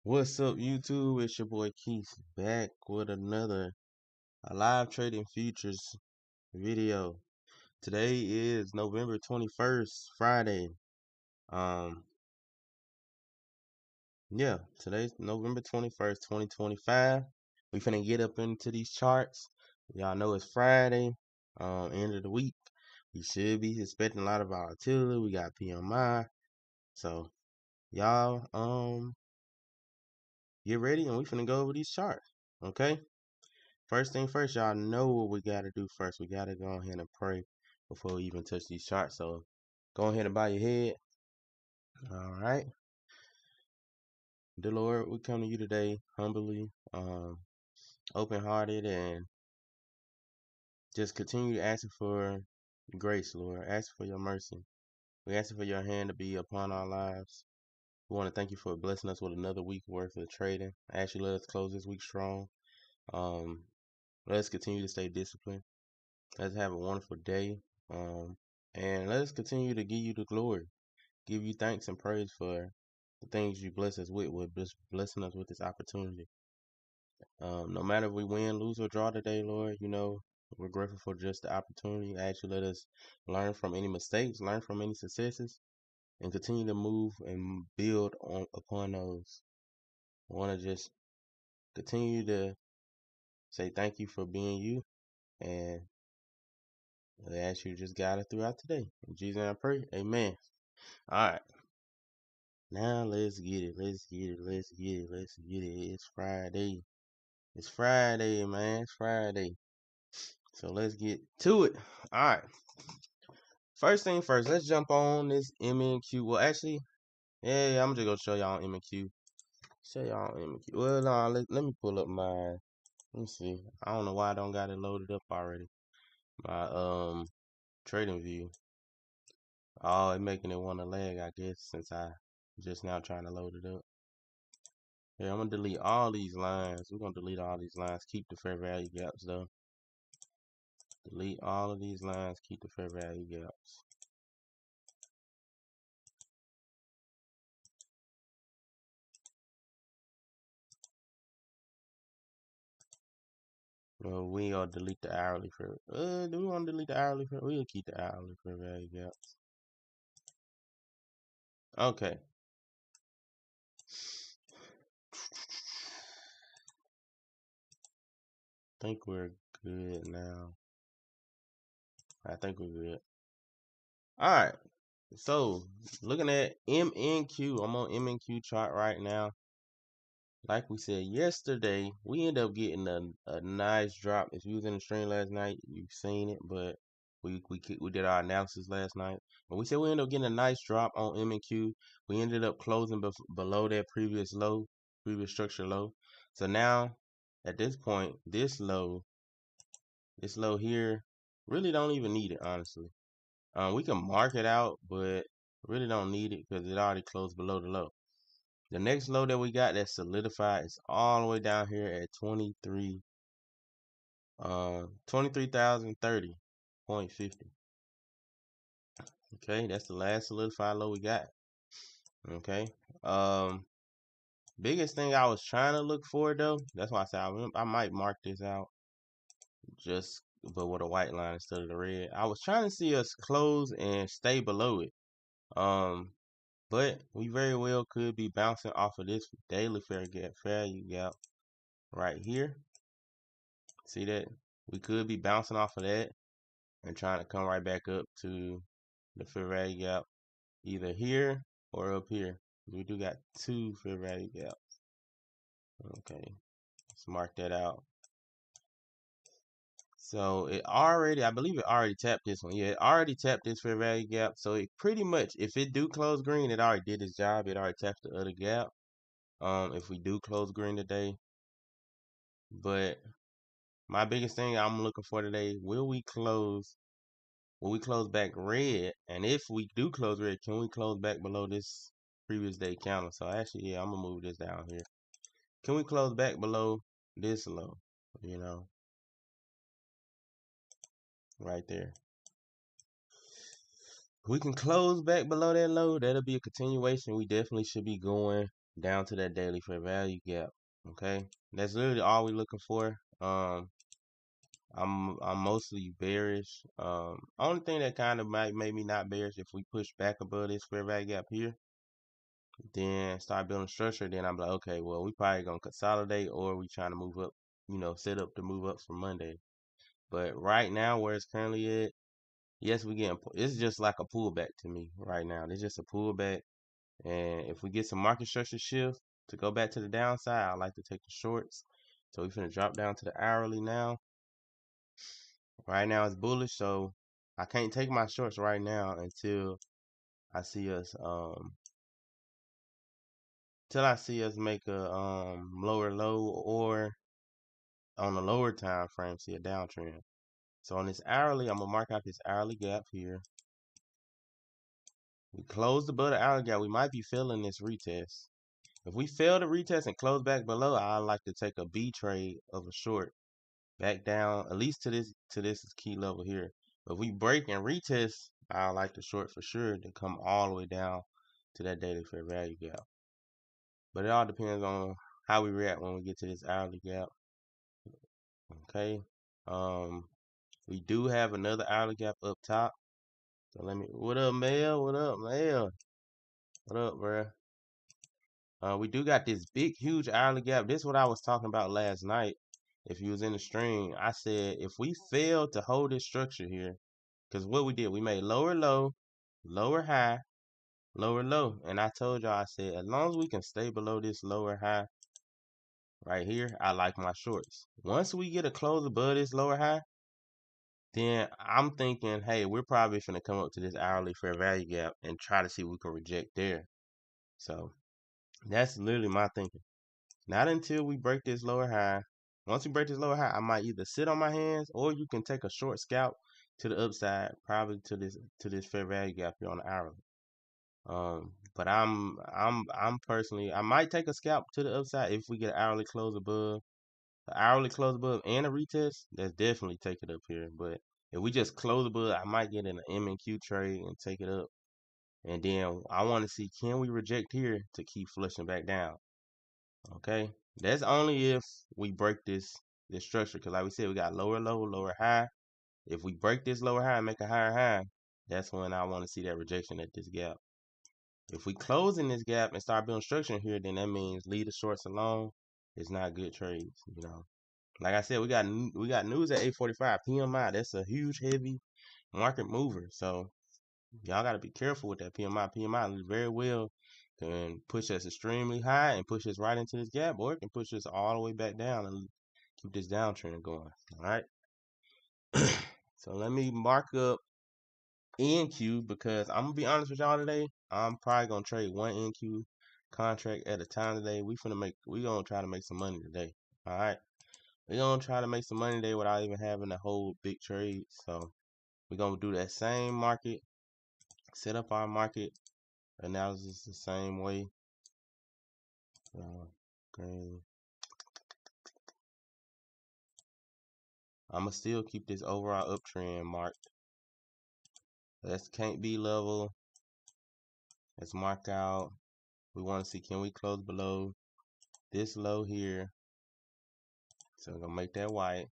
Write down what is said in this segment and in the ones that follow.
What's up, YouTube? It's your boy Keith back with another live trading futures video. Today is November 21st, Friday. Um, yeah, today's November 21st, 2025. We finna get up into these charts. Y'all know it's Friday, end of the week. We should be expecting a lot of volatility. We got PMI. So y'all, get ready and we finna go over these charts. Okay? First thing first, y'all know what we got to do first. We got to go ahead and pray before we even touch these charts. So go ahead and bow your head. All right. Dear Lord, we come to you today humbly, open-hearted, and just continue asking for grace, Lord. Asking for your mercy. We ask for your hand to be upon our lives. We want to thank you for blessing us with another week worth of trading. I ask you let us close this week strong. Let us continue to stay disciplined. Let's have a wonderful day. And let us continue to give you the glory, give you thanks and praise for the things you bless us with blessing us with this opportunity. No matter if we win, lose, or draw today, Lord, you know, we're grateful for just the opportunity. I ask you let us learn from any mistakes, learn from any successes, and continue to move and build upon those. I want to just continue to say thank you for being you, and I ask you to just guide us throughout today. In Jesus' name I pray, amen. All right. Now let's get it. Let's get it. Let's get it. Let's get it. It's Friday. It's Friday, man. It's Friday. So let's get to it. All right. First thing first, let's jump on this MNQ. Well, actually, yeah, I'm just gonna show y'all on MNQ. Show y'all on MNQ. Well, no, let me pull up my. Let me see. I don't know why I don't got it loaded up already. My trading view. Oh, it making it want to lag, I guess, since I just now trying to load it up. Yeah, I'm gonna delete all these lines. We're gonna delete all these lines. Keep the fair value gaps though. Delete all of these lines. Keep the fair value gaps. Well, we gonna delete the hourly fair. Do we want to delete the hourly fair? We'll keep the hourly fair value gaps. Okay. I think we're good now. I think we're good. All right. So looking at MNQ, I'm on MNQ chart right now. Like we said yesterday, we end up getting a nice drop. If you was in the stream last night, you've seen it, but we did our analysis last night. But we said we ended up getting a nice drop on M&Q. We ended up closing below that previous low, previous structure low. So now, at this point, this low here, really don't even need it, honestly. We can mark it out, but really don't need it because it already closed below the low. The next low that we got that solidified is all the way down here at 23,030.50. Okay, that's the last solidified low we got. Okay. Biggest thing I was trying to look for though, that's why I said I might mark this out just but with a white line instead of the red. I was trying to see us close and stay below it. But we very well could be bouncing off of this daily value gap right here. See that? We could be bouncing off of that and trying to come right back up to the fair value gap either here or up here. We do got two fair value gaps. Okay, let's mark that out. So I believe it already tapped this one. Yeah, it already tapped this fair value gap. So it pretty much, if it do close green, it already did its job. It already tapped the other gap. If we do close green today. But my biggest thing I'm looking for today, will we close back red? And if we do close red, can we close back below this previous day counter? So actually, yeah, I'm gonna move this down here. Can we close back below this low? You know, right there. If we can close back below that low, that'll be a continuation. We definitely should be going down to that daily fair value gap. Okay, that's literally all we're looking for. I'm mostly bearish. Only thing that kind of might make me not bearish if we push back above this fair value gap here, then start building structure. Then I'm like, okay, well, we probably gonna consolidate, or we trying to move up, set up to move up for Monday. But right now, where it's currently at, yes, it's just like a pullback to me right now. It's just a pullback, and if we get some market structure shift to go back to the downside, I like to take the shorts. So we finna drop down to the hourly now. Right now it's bullish, so I can't take my shorts right now until I see us make a lower low, or on a lower time frame see a downtrend. So on this hourly, I'm gonna mark out this hourly gap here. We closed above the hourly gap. We might be filling this retest. If we fail to retest and close back below, I like to take a B trade of a short back down at least to this key level here. If we break and retest, I like the short for sure to come all the way down to that daily fair value gap. But it all depends on how we react when we get to this hourly gap. Okay. We do have another hourly gap up top. So what up, Mel? What up, Mel? What up, bruh? We do got this big, huge hourly gap. This is what I was talking about last night. If you was in the stream, I said if we fail to hold this structure here, because what we did, we made lower low, lower high, lower low. And I told y'all, I said, as long as we can stay below this lower high right here, I like my shorts. Once we get a close above this lower high, then I'm thinking, hey, we're probably finna come up to this hourly fair value gap and try to see if we can reject there. So that's literally my thinking. Not until we break this lower high. Once we break this lower high, I might either sit on my hands, or you can take a short scalp to the upside, probably to this fair value gap here on the hourly. But I'm personally, I might take a scalp to the upside if we get an hourly close above, and a retest. That's definitely take it up here. But if we just close above, I might get in an M and Q trade and take it up. And then I want to see, can we reject here to keep flushing back down? Okay, that's only if we break this structure. Because like we said, we got lower low, lower high. If we break this lower high and make a higher high, that's when I want to see that rejection at this gap. If we close in this gap and start building structure here, then that means leave the shorts alone. It's not good trades, Like I said, we got news at 8:45 PMI. That's a huge, heavy market mover. So y'all got to be careful with that PMI. PMI very well can push us extremely high and push us right into this gap, or it can push us all the way back down and keep this downtrend going. All right. So let me mark up NQ, because I'm gonna be honest with y'all today. I'm probably gonna trade one NQ contract at a time today. We gonna try to make some money today. All right. We're gonna try to make some money today without even having to hold big trades. So we're gonna do that same market, set up our market analysis the same way. Okay. I'ma still keep this overall uptrend marked. That's can't be level. Let's mark out. We want to see, can we close below this low here? So I'm gonna make that white.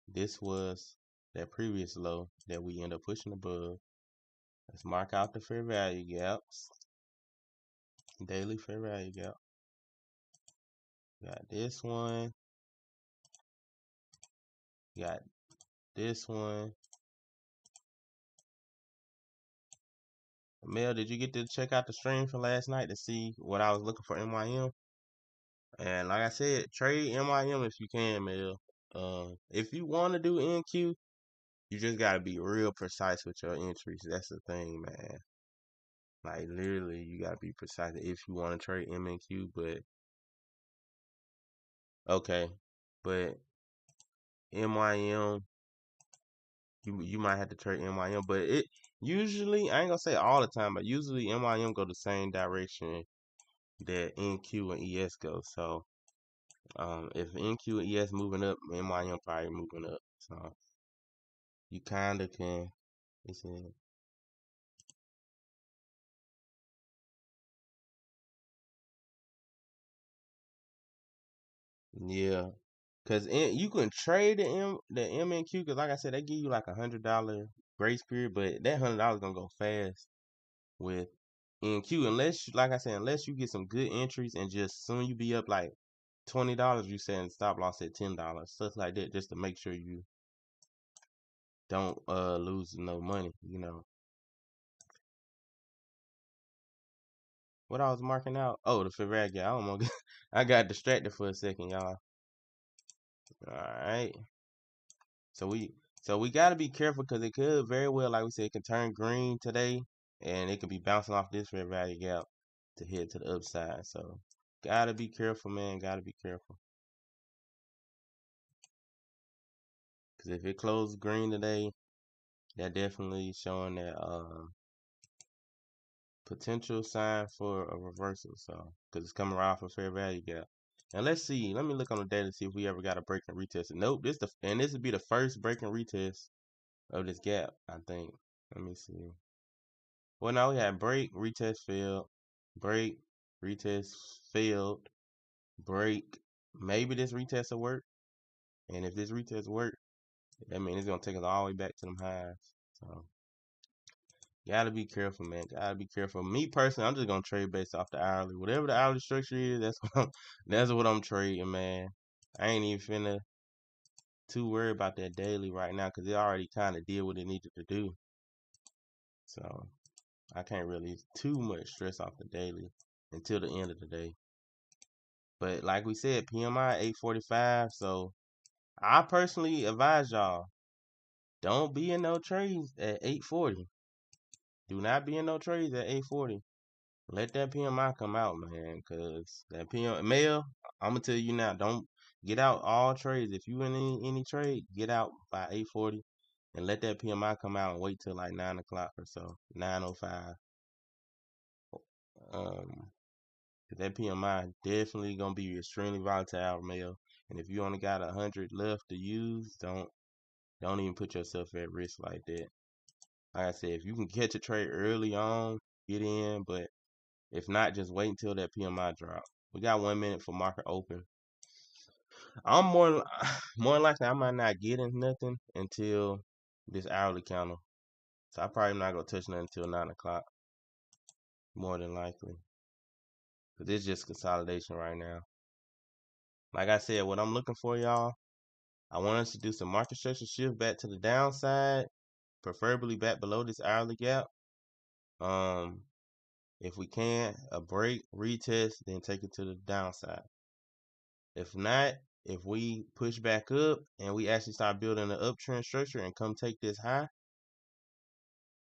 This was that previous low that we end up pushing above. Let's mark out the fair value gaps. Daily fair value gap. Got this one. Got this one. Mel, did you get to check out the stream from last night to see what I was looking for MYM? And like I said, trade MIM if you can, Mel. If you want to do NQ, you just gotta be real precise with your entries. That's the thing, man. Like literally, you gotta be precise if you want to trade MNQ. But okay, but MYM, you might have to trade MYM. But it usually, I ain't gonna say all the time, but usually MYM go the same direction that NQ and ES go. So if NQ and ES moving up, MYM probably moving up. So you kind of can. It's in. Yeah. Cause you can trade the M and Q, cause like I said, they give you like $100 grace period, but that $100 gonna go fast with NQ unless like I said, unless you get some good entries and just soon you be up like $20, you setting stop loss at $10, stuff like that, just to make sure you don't lose no money, you know. What I was marking out? Oh, the fair value. I almost I got distracted for a second, y'all. All right. So we got to be careful because it could very well, like we said, it can turn green today, and it could be bouncing off this fair value gap to head to the upside. So gotta be careful, man. Gotta be careful. Because if it closes green today, that definitely showing that potential sign for a reversal. So because it's coming right off a fair value gap. And let's see. Let me look on the data to see if we ever got a break and retest. Nope. This would be the first break and retest of this gap, I think. Let me see. Well, now we had break, retest, failed, break, retest, failed, break. Maybe this retest will work. And if this retest work, that means it's gonna take us all the way back to them highs. So gotta be careful, man. Gotta be careful. Me personally, I'm just gonna trade based off the hourly. Whatever the hourly structure is, that's what I'm trading, man. I ain't even finna too worried about that daily right now because it already kind of did what it needed to do. So I can't really too much stress off the daily until the end of the day. But like we said, PMI 845. So I personally advise y'all, don't be in no trades at 840. Do not be in no trades at 840. Let that PMI come out, man, because that PMI mail, I'm gonna tell you now, don't get out all trades. If you in any trade, get out by 840 and let that PMI come out and wait till like 9 o'clock or so, 9:05. Um, 'Cause that PMI definitely gonna be extremely volatile, mail. And if you only got 100 left to use, don't even put yourself at risk like that. Like I said, if you can catch a trade early on, get in. But if not, just wait until that PMI drop. We got 1 minute for market open. I'm more more likely I might not get in nothing until this hourly counter. So I probably not gonna touch nothing until 9 o'clock. More than likely. Cause it's just consolidation right now. Like I said, what I'm looking for, y'all, I want us to do some market structure shift back to the downside, preferably back below this hourly gap. Um, if we can, a break, retest, then take it to the downside. If not, if we push back up and we actually start building an uptrend structure and come take this high,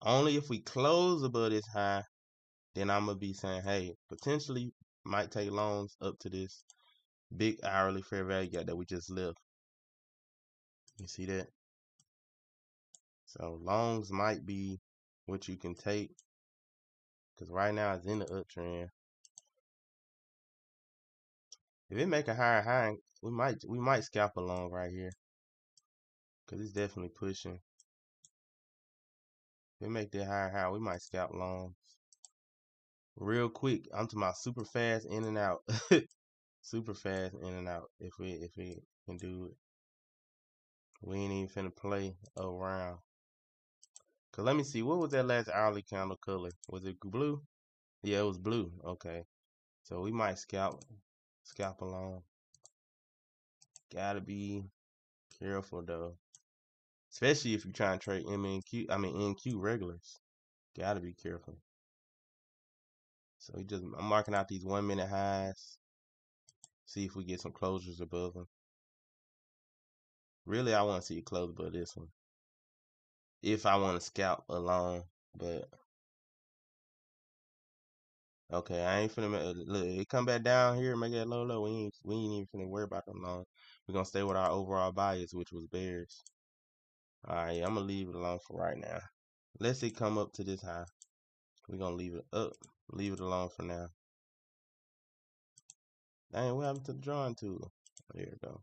only if we close above this high, then I'm gonna be saying, hey, potentially might take loans up to this big hourly fair value gap that we just left. You see that? So longs might be what you can take because right now it's in the uptrend. If it make a higher high, we might scalp a long right here because it's definitely pushing. If it make that higher high, we might scalp longs real quick. I'm talking about super fast in and out, super fast in and out. If we can do it, we ain't even finna play around. Cause let me see, what was that last hourly candle color? Was it blue? Yeah, it was blue. Okay, so we might scalp along. Gotta be careful though, especially if you're trying to trade NQ regulars. Gotta be careful. So I'm marking out these 1 minute highs. See if we get some closures above them. Really, I want to see it close above this one. If I want to scalp along, but okay, I ain't finna look. It come back down here, make that low. We ain't even finna worry about them long. We're gonna stay with our overall bias, which was bears. All right, I'm gonna leave it alone for right now. Let's see come up to this high. We're gonna leave it up, leave it alone for now. Dang, what happened to the drawing tool? There you go.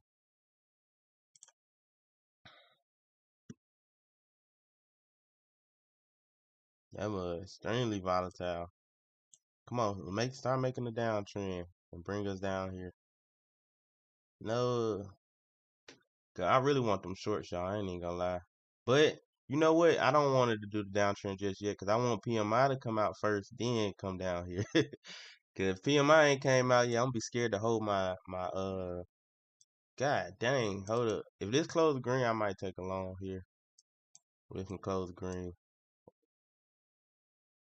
That was extremely volatile. Come on, start making the downtrend and bring us down here. No, 'cause I really want them shorts, y'all. I ain't even gonna lie. But you know what? I don't want it to do the downtrend just yet, 'cause I want PMI to come out first, then come down here. 'Cause if PMI ain't came out yet, I'm gonna be scared to hold my. God dang, hold up. If this close green, I might take a long here. We can close green.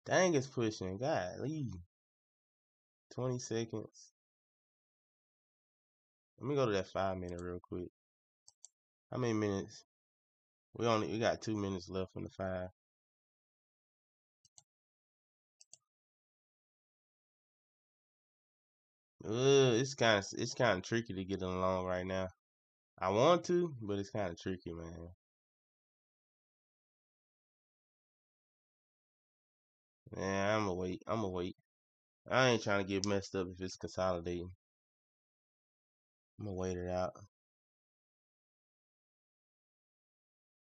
Dang, it's pushing. God, leave. 20 seconds. Let me go to that 5 minute real quick. How many minutes? We got 2 minutes left in the 5. It's kind of tricky to get along right now. I want to, but it's kind of tricky, man. Yeah, I'm gonna wait. I'm gonna wait. I ain't trying to get messed up if it's consolidating. I'm gonna wait it out.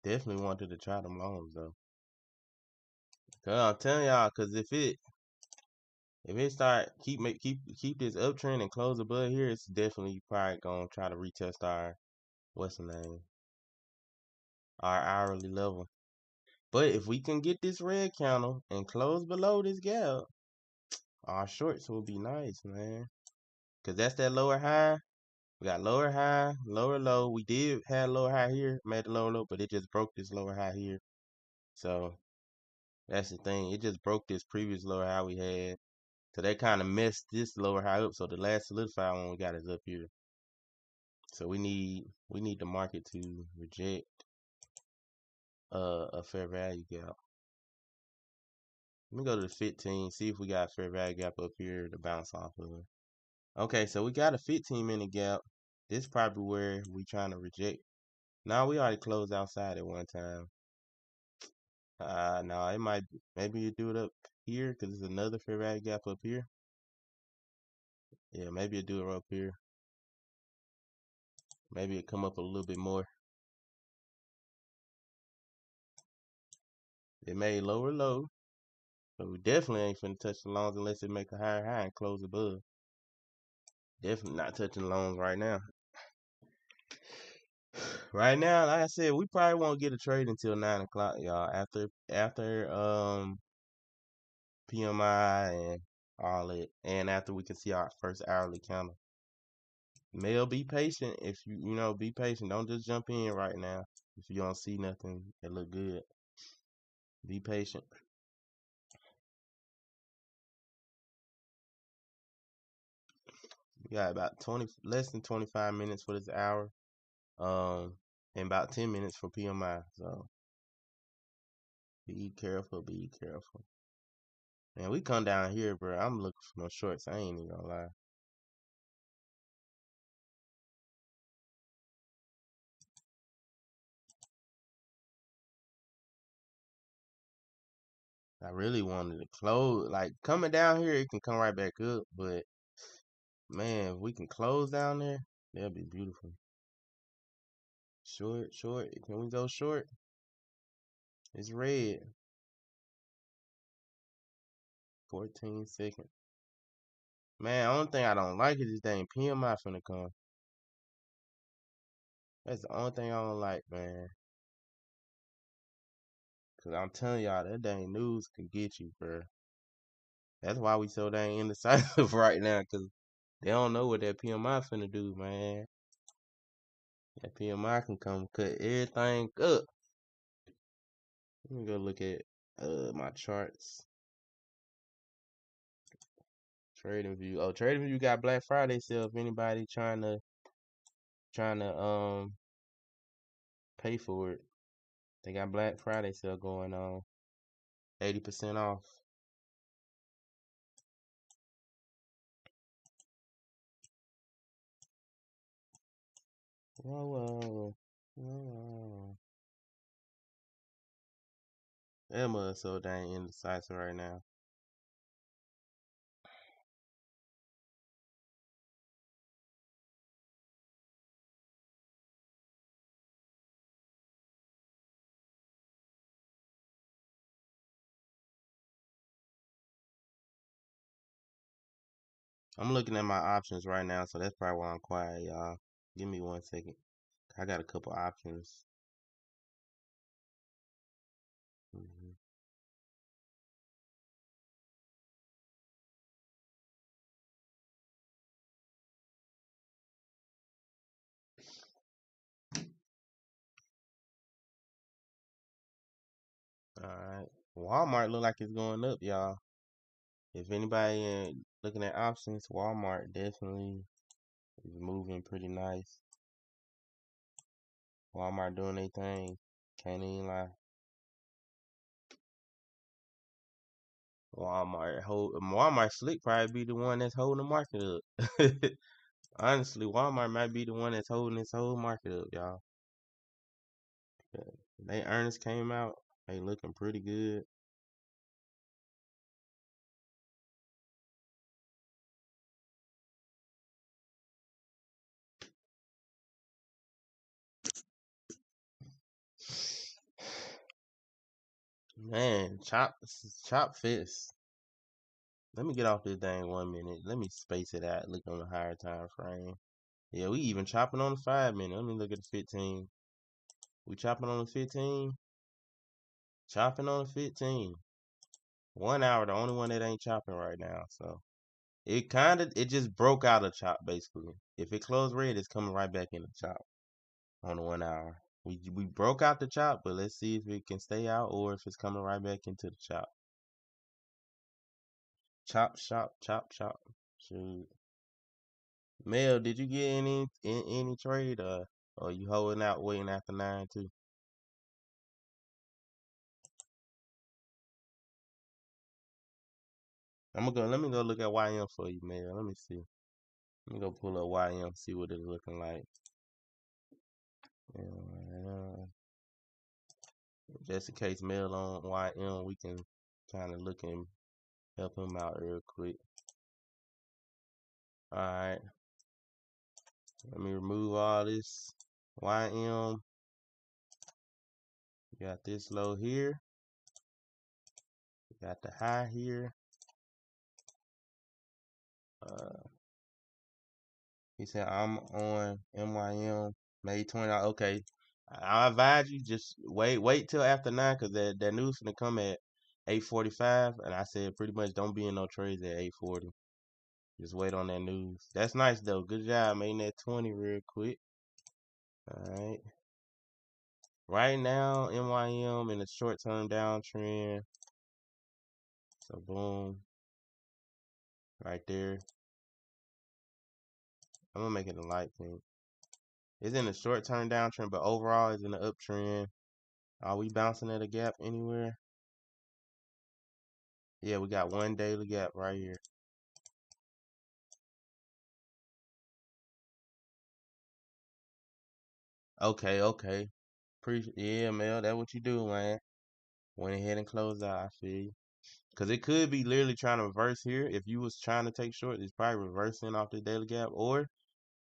Definitely wanted to try them longs though. Cause I'm telling y'all, cause if it start keep this uptrend and close above here, it's definitely probably gonna try to retest what's the name, our hourly level. But if we can get this red candle and close below this gap, our shorts will be nice, man. Cause that's that lower high. We got lower high, lower low. We did have lower high here, made the lower low, but it just broke this lower high here. So that's the thing. It just broke this previous lower high we had. So that kind of messed this lower high up. So the last solidified one we got is up here. So we need the market to reject a fair value gap. Let me go to the 15, see if we got a fair value gap up here to bounce off of. Okay, so we got a 15-minute gap. This is probably where we trying to reject. Now we already closed outside at one time. No, it might maybe you do it up here because there's another fair value gap up here. Yeah, maybe you do it up here. Maybe it come up a little bit more. It made lower low, but we definitely ain't finna touch the longs unless it make a higher high and close above. Definitely not touching longs right now. Right now, like I said, we probably won't get a trade until 9 o'clock, y'all. After PMI and all it, and after we can see our first hourly candle. Male, be patient. If be patient. Don't just jump in right now. If you don't see nothing that look good, be patient. We got about less than 25 minutes for this hour, and about 10 minutes for PMI. So be careful. Be careful. Man, we come down here, bro. I'm looking for no shorts. I ain't even gonna lie. I really wanted to close. Like coming down here, it can come right back up. But man, if we can close down there, that'll be beautiful. Short, short. Can we go short? It's red. 14 seconds. Man, only thing I don't like is this dang PMI finna come. That's the only thing I don't like, man. Cause I'm telling y'all, that dang news can get you, bro. That's why we so dang indecisive right now, cause they don't know what that PMI finna do, man. That PMI can come cut everything up. Let me go look at my charts. Trading View. Oh, Trading View got Black Friday sale. If anybody trying to pay for it, they got Black Friday sale going on. 80% off. Whoa, whoa, whoa. Emma is so dang indecisive right now. I'm looking at my options right now, so that's probably why I'm quiet, y'all. Give me 1 second. I got a couple options. Mm-hmm. All right. Walmart look like it's going up, y'all. If anybody looking at options, Walmart definitely is moving pretty nice. Walmart doing their thing. Can't even lie. Walmart slick probably be the one that's holding the market up. Honestly, Walmart might be the one that's holding this whole market up, y'all. They earnings came out. They looking pretty good. Man, chop fist. Let me get off this thing 1 minute. Let me space it out. Look on the higher time frame. Yeah, we even chopping on the 5 minute. Let me look at the 15. We chopping on the 15. Chopping on the 15. 1 hour, the only one that ain't chopping right now. So it just broke out of chop basically. If it closed red, it's coming right back in the chop on the 1 hour. We broke out the chop, but let's see if it can stay out or if it's coming right back into the chop. Chop, chop, chop, chop. Shoot. Mel, did you get any trade or you holding out waiting after 9 too? Let me go look at YM for you, Mel. Let me see. Let me go pull up YM, see what it's looking like. Just in case Mel on YM, we can kind of look and help him out real quick. Alright. Let me remove all this YM. Got this low here. Got the high here. He said I'm on MYM May 20. Okay. I advise you just wait till after 9 because that news gonna come at 8:45, and I said pretty much don't be in no trades at 8:40. Just wait on that news. That's nice though. Good job making that 20 real quick. All right. Right now, MYM in a short-term downtrend. So boom, right there. I'm gonna make it a light pink. It's in a short-term downtrend, but overall it's in an uptrend. Are we bouncing at a gap anywhere? Yeah, we got one daily gap right here. Okay. Yeah, Mel, that's what you do, man. Went ahead and closed out, I feel you. Because it could be literally trying to reverse here. If you was trying to take short, it's probably reversing off the daily gap. Or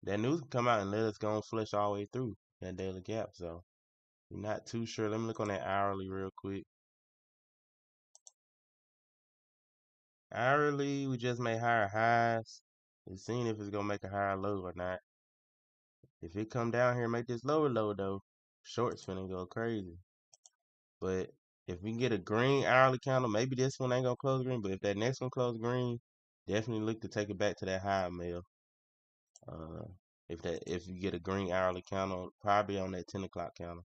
that news can come out and let us go and flush all the way through that daily gap. So, I'm not too sure. Let me look on that hourly real quick. Hourly, we just made higher highs. We're seeing if it's going to make a higher low or not. If it come down here and make this lower low, though, short's finna go crazy. But if we can get a green hourly candle, maybe this one ain't gonna close green, but if that next one close green, definitely look to take it back to that high, Mel. Uh, if you get a green hourly candle, probably on that 10 o'clock candle.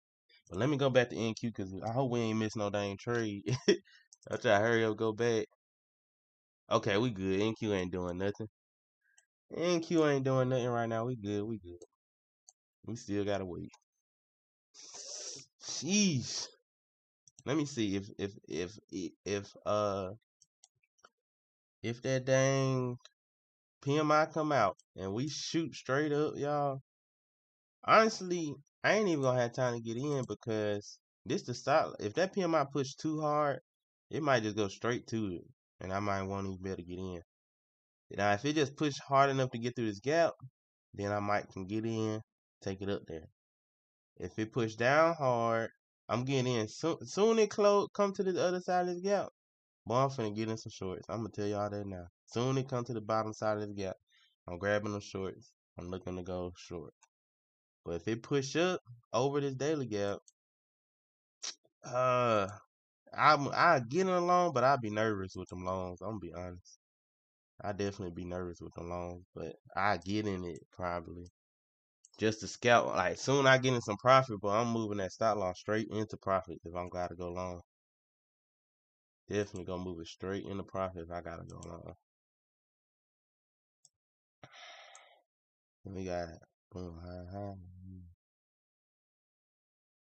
But let me go back to NQ because I hope we ain't miss no dang trade. I try to hurry up, go back. Okay, we good. NQ ain't doing nothing. NQ ain't doing nothing right now. We good. We good. We still gotta wait. Sheesh. Let me see if that dang PMI come out and we shoot straight up, y'all. Honestly, I ain't even gonna have time to get in because this the stop. If that PMI push too hard, it might just go straight to it, and I might won't even be able to get in. Now, if it just push hard enough to get through this gap, then I might can get in, take it up there. If it push down hard, I'm getting in. Soon it come to the other side of this gap. Boy, I'm finna get in some shorts. I'm gonna tell y'all that now. Soon it come to the bottom side of this gap, I'm grabbing them shorts. I'm looking to go short. But if it push up over this daily gap, I get in along, but I'd be nervous with them longs. I'm gonna be honest. I definitely be nervous with them longs, but I get in it probably just to scout. Like soon I get in some profit, but I'm moving that stop loss straight into profit if I'm gotta go long. Definitely gonna move it straight into profit if I gotta go long. And we got boom high.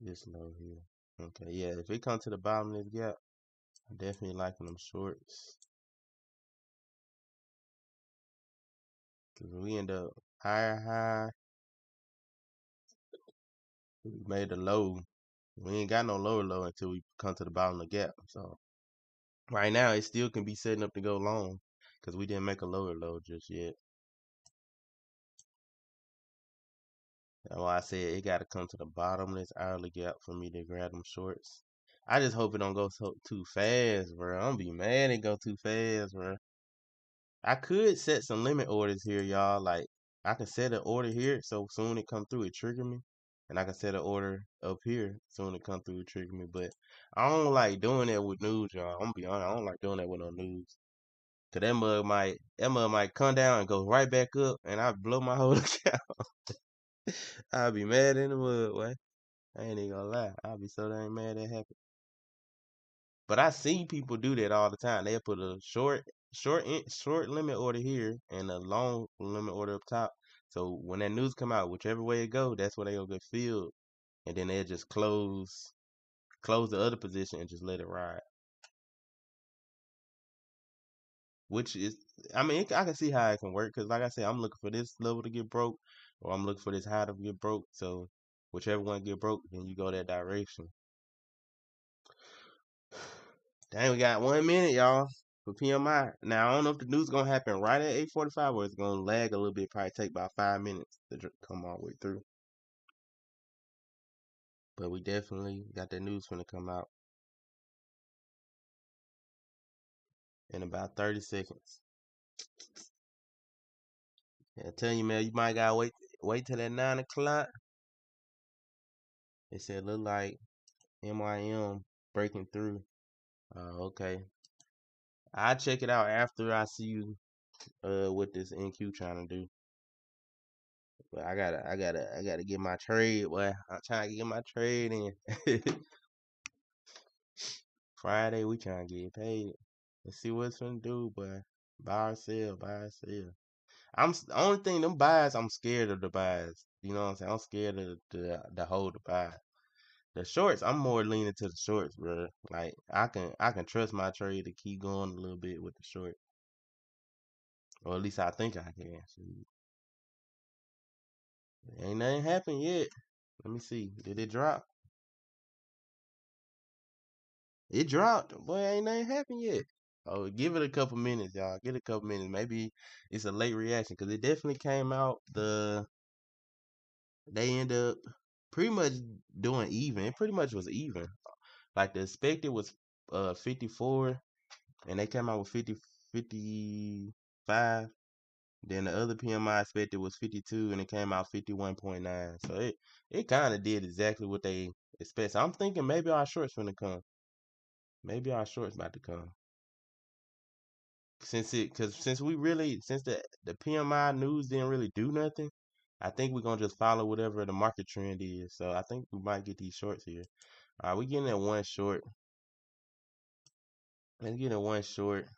This low here. Okay, yeah. If it comes to the bottom of this gap, I'm definitely liking them shorts. Cause we end up high. We made a low. We ain't got no lower until we come to the bottom of the gap. So right now it still can be setting up to go long. Cause we didn't make a lower low just yet. That's why I said it gotta come to the bottom of this hourly gap for me to grab them shorts. I just hope it don't go too fast, bro. I'm gonna be mad it go too fast, bro. I could set some limit orders here, y'all. Like I can set an order here, so soon it come through, it trigger me, and I can set an order up here, soon it come through, it trigger me. But I don't like doing that with news, y'all. I'm gonna be honest, I don't like doing that with no news. Cause that mug might come down and go right back up, and I blow my whole account. I'll be mad in the mud, boy. I ain't even gonna lie. I'll be so dang mad that happened. But I see people do that all the time. They'll put a short limit order here and a long limit order up top. So when that news come out, whichever way it go, that's where they gonna get filled. And then they'll just close the other position and just let it ride. Which is, I mean, I can see how it can work. Cause like I said, I'm looking for this level to get broke, or I'm looking for this high to get broke. So whichever one get broke, then you go that direction. Dang, we got 1 minute, y'all, for PMI. Now I don't know if the news gonna happen right at 8:45 or it's gonna lag a little bit. Probably take about 5 minutes to come all the way through. But we definitely got that news finna come out in about 30 seconds. Yeah, I tell you, man, you might gotta wait till that 9 o'clock. It said look like MIM breaking through. Okay. I'll check it out after I see you what this NQ trying to do. But I gotta get my trade, boy. I'm trying to get my trade in. Friday, we trying to get paid. Let's see what's gonna do, boy. Buy or sell, buy or sell. The only thing them buys, I'm scared of the buys. You know what I'm saying? I'm scared of the hold the buy. The shorts, I'm more leaning to the shorts, bro. Like I can trust my trade to keep going a little bit with the short, or at least I think I can. Shoot. Ain't nothing happened yet. Let me see. Did it drop? It dropped. Boy, ain't nothing happened yet. Oh, give it a couple minutes, y'all. Get a couple minutes. Maybe it's a late reaction because it definitely came out. They end up pretty much doing even. It pretty much was even. Like the expected was 54, and they came out with 55. Then the other PMI expected was 52, and it came out 51.9. So it kind of did exactly what they expect. So I'm thinking maybe our shorts gonna come. Maybe our shorts about to come. Since the PMI news didn't really do nothing, I think we're gonna just follow whatever the market trend is. So I think we might get these shorts here. All right, we getting that one short. Let's get a one short.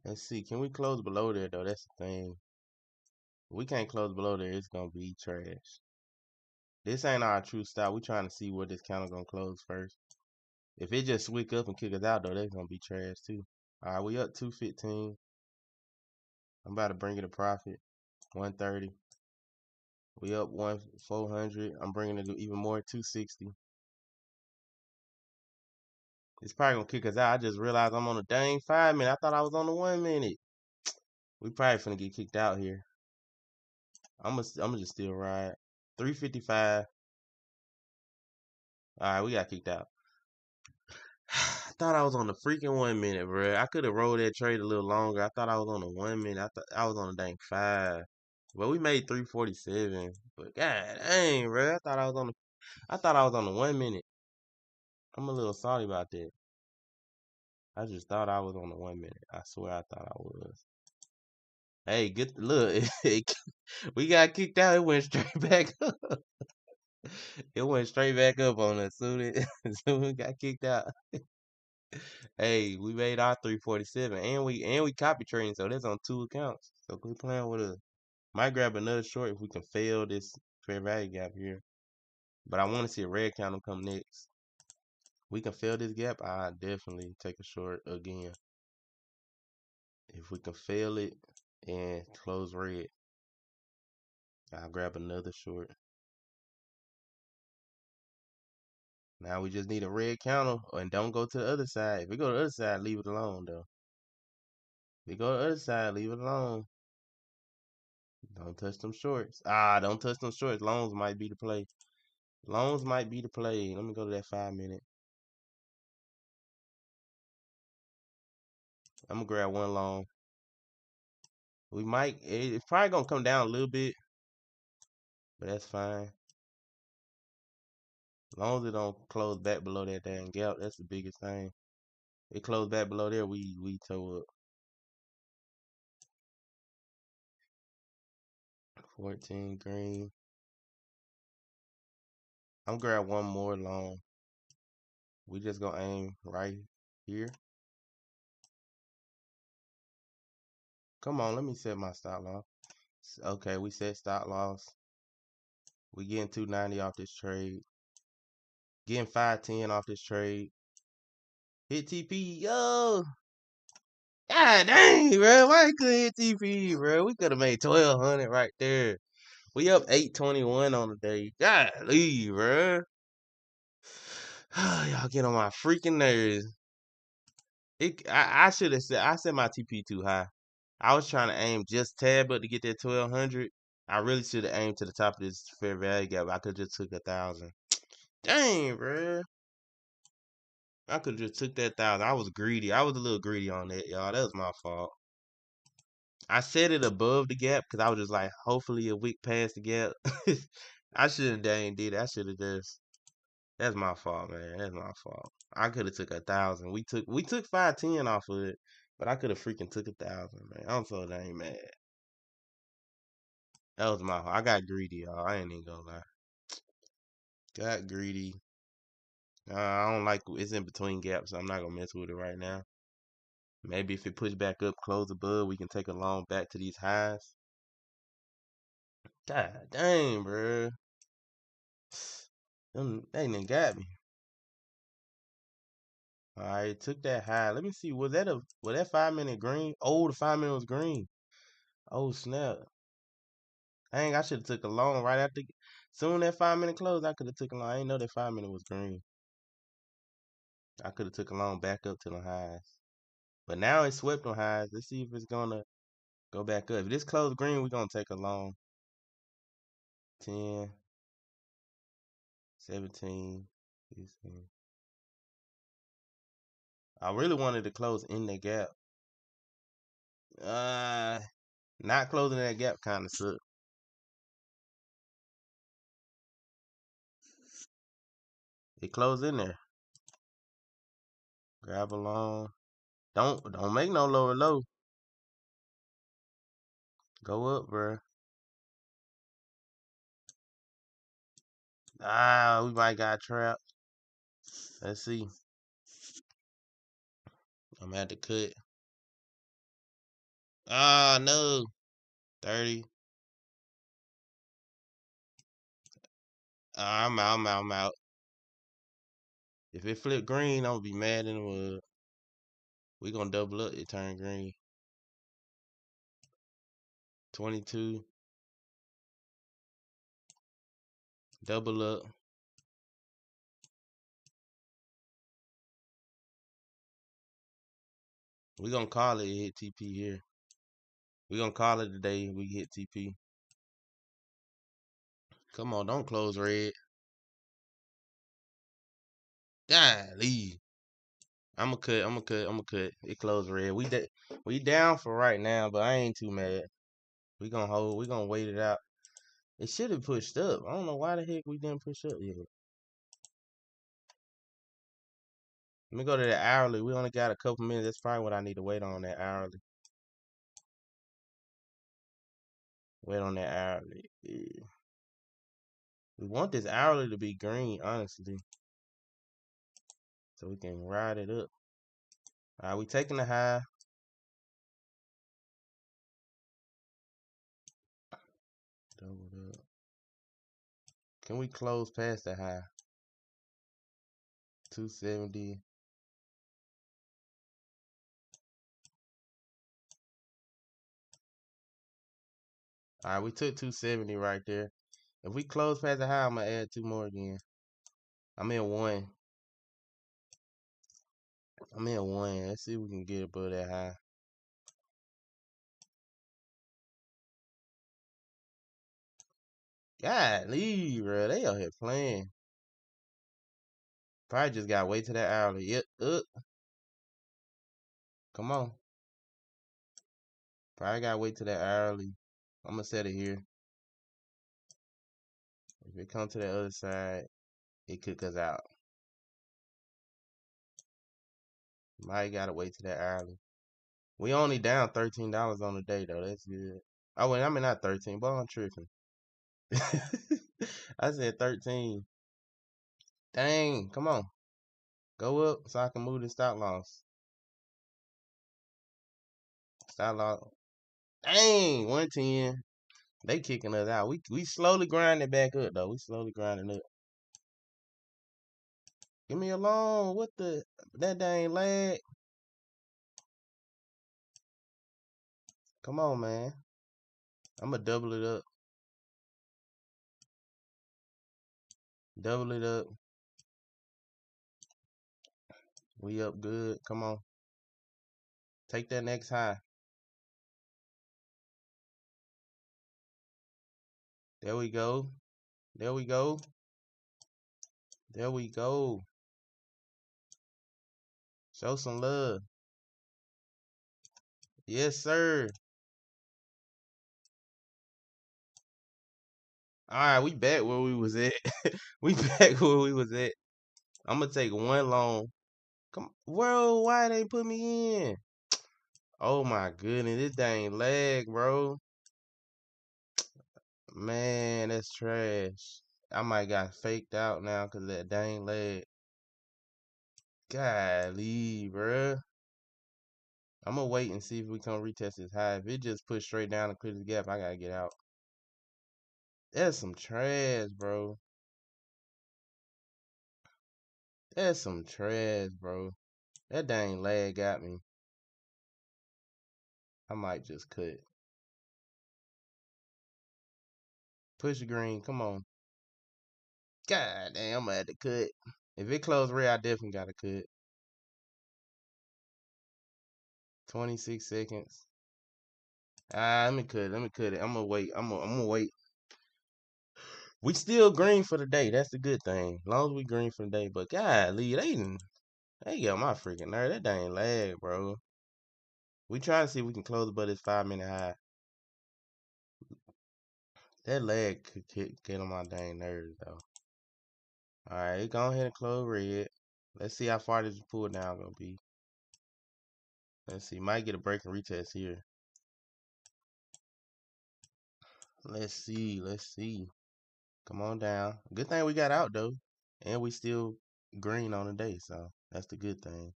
Let's see. Can we close below there though? That's the thing. If we can't close below there, it's gonna be trash. This ain't our true style. We trying to see where this counter gonna close first. If it just swick up and kick us out though, that's gonna be trash too. All right, we up 215. I'm about to bring it a profit. 130. We up 400. I'm bringing it even more, 260. It's probably gonna kick us out. I just realized I'm on a dang 5 minute. I thought I was on the 1 minute. We probably finna get kicked out here. I'm just still ride. 355. All right, we got kicked out. thought I was on the freaking 1 minute, bro. I could have rolled that trade a little longer. I thought I was on the 1 minute. I thought I was on the dang 5. But we made 347. But god dang, bro. I thought I was on the 1 minute. I'm a little sorry about that. I just thought I was on the 1 minute. I swear I thought I was. Hey, good look. We got kicked out. It went straight back up. It went straight back up on us soon we got kicked out. Hey, we made our 347 and we copy trading, so that's on 2 accounts. So quit playing with us. Might grab another short if we can fail this fair value gap here. But I want to see a red candle come next. We can fail this gap, I definitely take a short again. If we can fail it and close red, I'll grab another short. Now we just need a red candle and don't go to the other side. If we go to the other side, leave it alone though. If we go to the other side, leave it alone. Don't touch them shorts. Don't touch them shorts. Longs might be the play. Longs might be the play. Let me go to that 5 minute. I'm gonna grab one long. We might. It's probably gonna come down a little bit, but that's fine. As long as it don't close back below that damn gap, that's the biggest thing. It closed back below there, we toe up. 14 green. I'm gonna grab one more long. We just gonna aim right here. Come on, let me set my stop loss. Okay, we set stop loss. We getting 290 off this trade. Getting 510 off this trade. Hit TP, yo! God dang, bro. Why couldn't hit TP, bro? We could have made 1200 right there. We up 821 on the day. Golly, bro. Y'all get on my freaking nerves. I should have said I set my TP too high. I was trying to aim just tad, but to get that 1200, I really should have aimed to the top of this fair value gap. I could just took 1,000. Dang, bro. I could just took that 1,000. I was greedy. I was a little greedy on that, y'all. That was my fault. I set it above the gap because I was just like, hopefully a wick past the gap. I should have dang did it. I should have just. That's my fault, man. That's my fault. I could have took 1,000. We took 510 off of it, but I could have freaking took 1,000, man. I'm so dang mad. That was my fault. I got greedy, y'all. I ain't even gonna lie. Got greedy. I don't like it's in between gaps, so I'm not gonna mess with it right now. Maybe if it push back up, close above, we can take a long back to these highs. God dang, bro. They done got me. Alright, took that high. Let me see. Was that 5 minute green? Oh, the 5 minute was green. Oh snap. Dang, I should have took a long right after. Soon that 5 minute close, I could have took a long. I didn't know that 5 minute was green. I could have took a long back up to the highs. But now it swept on highs. Let's see if it's gonna go back up. If this close green, we're gonna take a long. 10, 17, 16. I really wanted to close in that gap. Not closing that gap kind of sucked. It closed in there. Grab a long. Don't make no lower low. Go up, bro. We might got trapped. Let's see. I'm at the cut. No. 30. I'm out, I'm out. If it flip green, I'm gonna be mad in the wood. We gonna double up, it turn green. 22. Double up. We gonna call it hit TP here. We gonna call it the day we hit TP. Come on, don't close red. Golly. I'm gonna cut. It closed red. We down for right now, but I ain't too mad. We gonna hold. We gonna wait it out. It should have pushed up. I don't know why the heck we didn't push up yet. Let me go to the hourly. We only got a couple minutes. That's probably what I need to wait on that hourly. Wait on that hourly. Yeah. We want this hourly to be green, honestly, so we can ride it up. All right, we taking the high. Doubled up. Can we close past the high? 270. All right, we took 270 right there. If we close past the high, I'm gonna add two more again. I'm in one. I'm in one. Let's see if we can get above that high. Golly, bro, they out here playing. Probably just gotta wait till that hourly. Yep, come on. Probably gotta wait till that hourly. I'm gonna set it here. If it comes to the other side, it cook us out. Might gotta wait till that hourly. We only down $13 on the day though. That's good. Oh wait, I mean not 13, but I'm tripping. I said 13. Dang, come on. Go up so I can move the stop loss. Stop loss. Dang, 110. They kicking us out. We slowly grinding back up though. We slowly grinding up. Give me a loan. What the that dang lag? Come on, man. I'ma double it up. Double it up. We up good. Come on. Take that next high. There we go. There we go. There we go. Show some love. Yes, sir. Alright, we back where we was at. We back where we was at. I'm gonna take one loan. Come bro, why they put me in? Oh my goodness, this dang lag, bro. Man, that's trash. I might got faked out now because of that dang leg. Golly, bruh. I'm gonna wait and see if we can retest this high. If it just push straight down and clear the gap, I gotta get out. That's some trash, bro. That's some trash, bro. That dang lag got me. I might just cut. Push green, come on. God damn, I'm gonna have to cut. If it close red, I definitely gotta cut. 26 seconds. Let me cut it. Let me cut it. I'm gonna wait. I'm gonna wait. We still green for the day. That's the good thing. As long as we green for the day. But golly, they got my freaking nerve. That dang lag, bro. We trying to see if we can close above this 5-minute high. That lag could get on my dang nerves though. Alright, go ahead and close red. Let's see how far this pull down gonna be. Let's see. Might get a break and retest here. Let's see. Let's see. Come on down. Good thing we got out though. And we still green on the day, so that's the good thing.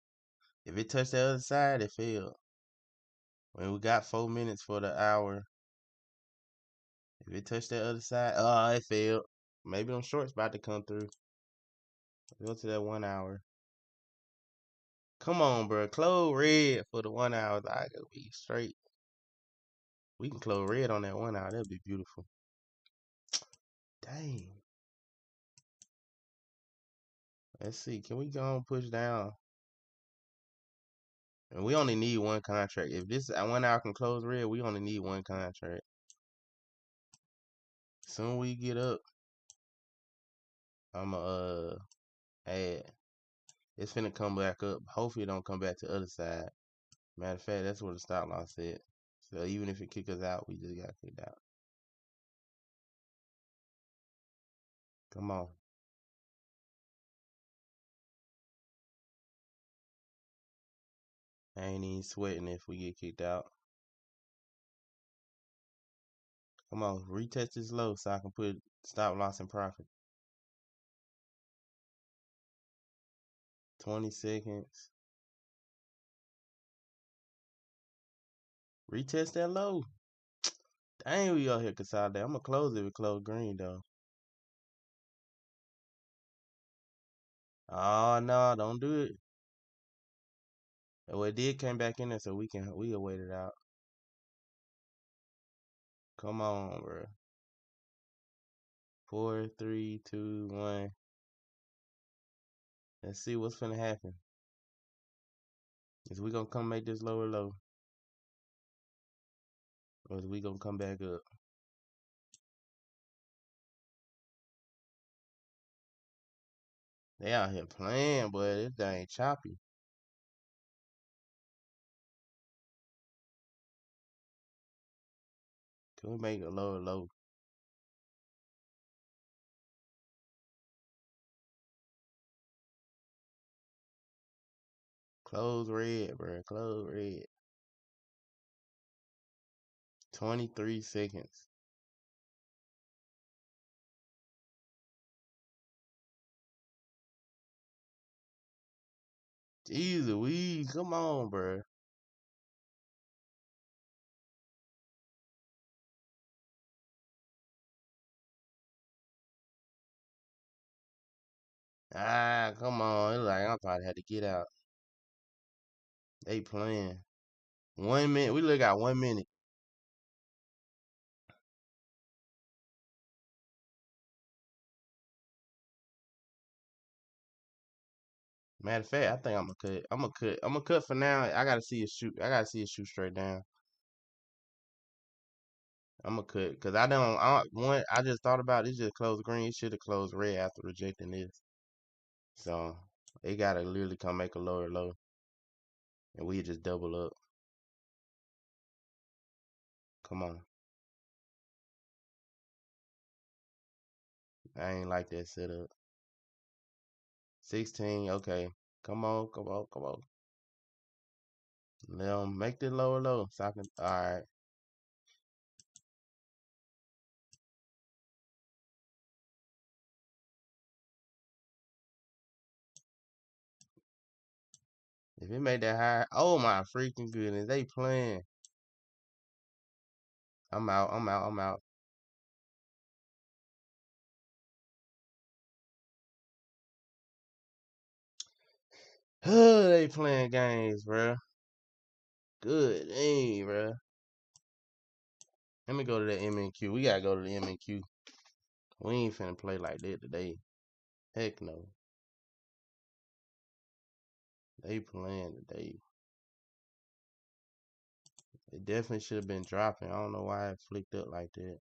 If it touched the other side, it failed. When we got 4 minutes for the hour. If it touched that other side, it failed. Maybe them shorts about to come through. Go to that 1 hour. Come on, bro. Close red for the 1 hour. I could be straight. We can close red on that 1 hour. That'd be beautiful. Dang. Let's see. Can we go and push down? And we only need one contract. If this 1 hour can close red, we only need one contract. Soon we get up, I'ma add. It's finna come back up. Hopefully it don't come back to the other side. Matter of fact, that's what the stop loss said. So even if it kick us out, we just got kicked out. Come on. I ain't even sweating if we get kicked out. Come on, retest this low so I can put stop loss in profit. 20 seconds. Retest that low. Dang, we out here consolidate. I'm gonna close it with close green though. Oh no, don't do it. Well, it did came back in there, so we'll wait it out. Come on, bro. 4, 3, 2, 1. Let's see what's finna happen. Is we gonna come make this lower low? Or is we gonna come back up? They out here playing, but this thing choppy. Can we make a lower low? Close red, bro. Close red. 23 seconds. Jeez Louise, come on, bro. Ah, come on. It's like I probably had to get out. They playing. 1 minute. We look at 1 minute. Matter of fact, I think I'm gonna cut. I'm gonna cut for now. I gotta see it shoot. I gotta see it shoot straight down. I'm gonna cut because I just thought about it. It just closed green. It should have closed red after rejecting this. So they gotta literally come make a lower low, and we just double up. Come on. I ain't like that setup. 16. Okay. Come on. Come on. Come on. Let them make the lower low. So I can. All right. If it made that high, oh my freaking goodness, they playing. I'm out. I'm out. I'm out. They playing games, bro. Good, dang, bro. Let me go to the MNQ. We gotta go to the MNQ. We ain't finna play like that today. Heck no. They playing today. It definitely should have been dropping. I don't know why it flicked up like that.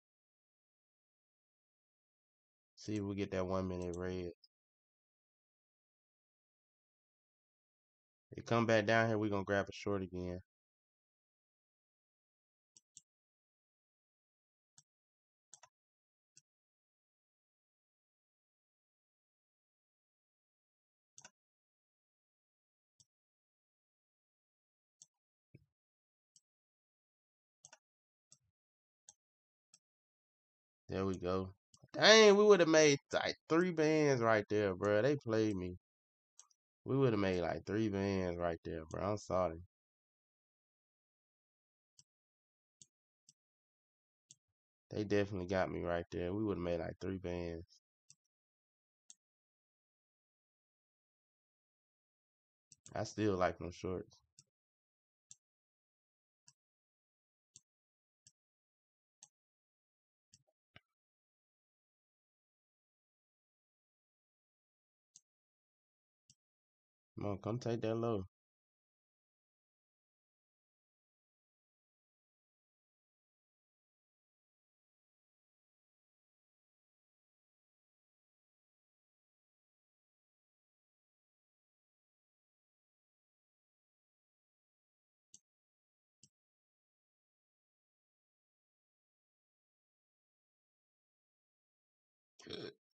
See if we get that 1 minute red. It come back down here, we gonna grab a short again. There we go. Dang, we would have made like 3 bands right there, bro. They played me. We would have made like 3 bands right there, bro. I'm sorry. They definitely got me right there. We would have made like 3 bands. I still like them shorts. Come on, come take that low.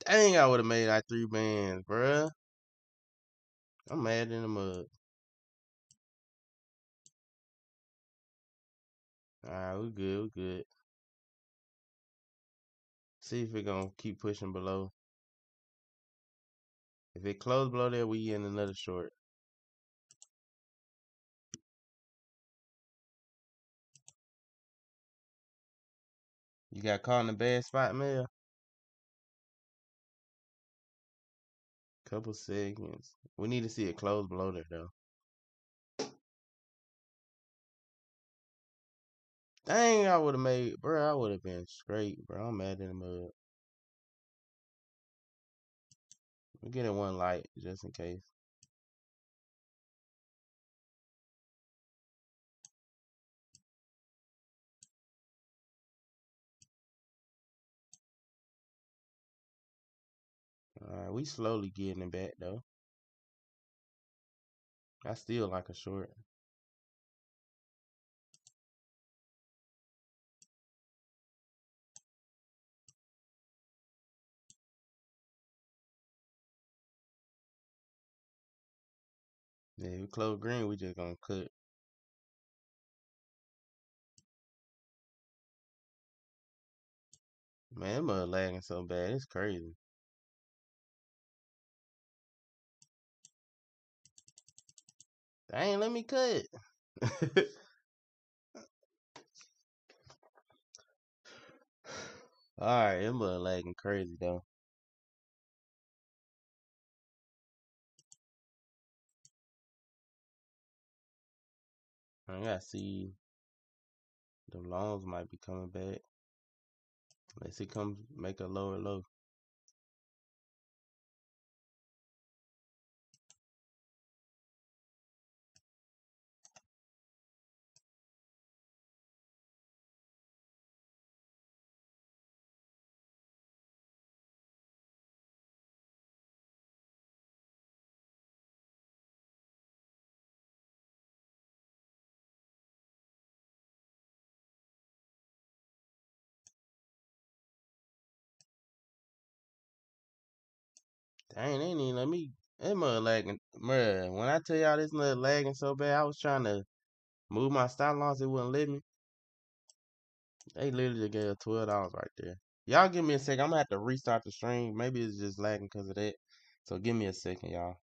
Dang, I would have made like 3 bands, bruh. I'm mad in the mud. Alright, we good, we good. See if it gonna keep pushing below. If it close below there, we in another short. You got caught in a bad spot, man. Couple seconds. We need to see it close below there, though. Dang, I would have made, bro. I would have been straight, bro. I'm mad in the mud. We get it one light just in case. Alright, we slowly getting it back though. I still like a short. Yeah, we close green, we just gonna cut. Man, that mud lagging so bad, it's crazy. Dang, let me cut. Alright, that mud lagging crazy though. I gotta see the loans might be coming back. Let's see, come make a lower low. Dang, they ain't even let me. That mud lagging, bruh. When I tell y'all this mud lagging so bad, I was trying to move my stop loss, it wouldn't let me. They literally just gave $12 right there. Y'all give me a second. I'm gonna have to restart the stream. Maybe it's just lagging because of that. So give me a second, y'all.